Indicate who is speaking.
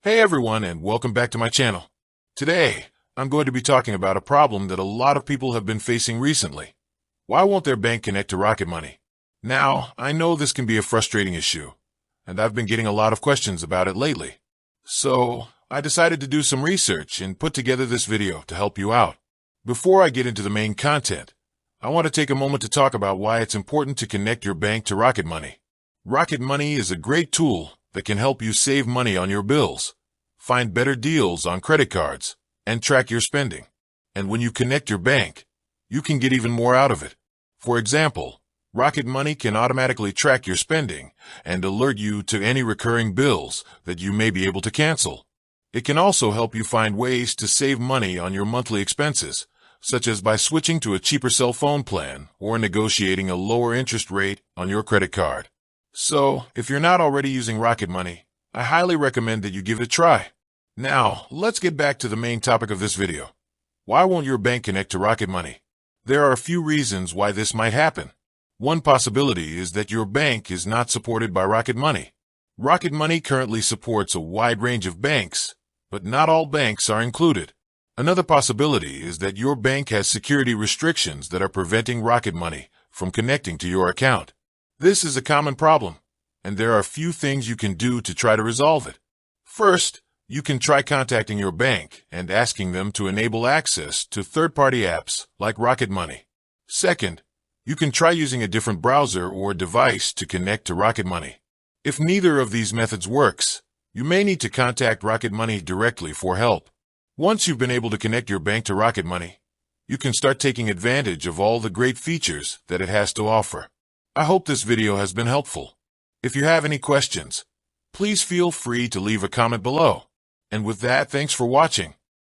Speaker 1: Hey everyone, and welcome back to my channel. Today, I'm going to be talking about a problem that a lot of people have been facing recently. Why won't their bank connect to Rocket Money? Now, I know this can be a frustrating issue, and I've been getting a lot of questions about it lately. So, I decided to do some research and put together this video to help you out. Before I get into the main content, I want to take a moment to talk about why it's important to connect your bank to Rocket Money. Rocket Money is a great tool that can help you save money on your bills, find better deals on credit cards, and track your spending. And when you connect your bank, you can get even more out of it. For example, Rocket Money can automatically track your spending and alert you to any recurring bills that you may be able to cancel. It can also help you find ways to save money on your monthly expenses, such as by switching to a cheaper cell phone plan or negotiating a lower interest rate on your credit card. So, if you're not already using Rocket Money, I highly recommend that you give it a try. Now, let's get back to the main topic of this video. Why won't your bank connect to Rocket Money? There are a few reasons why this might happen. One possibility is that your bank is not supported by Rocket Money. Rocket Money currently supports a wide range of banks, but not all banks are included. Another possibility is that your bank has security restrictions that are preventing Rocket Money from connecting to your account. This is a common problem, and there are a few things you can do to try to resolve it. First, you can try contacting your bank and asking them to enable access to third-party apps like Rocket Money. Second, you can try using a different browser or device to connect to Rocket Money. If neither of these methods works, you may need to contact Rocket Money directly for help. Once you've been able to connect your bank to Rocket Money, you can start taking advantage of all the great features that it has to offer. I hope this video has been helpful. If you have any questions, please feel free to leave a comment below. And with that, thanks for watching.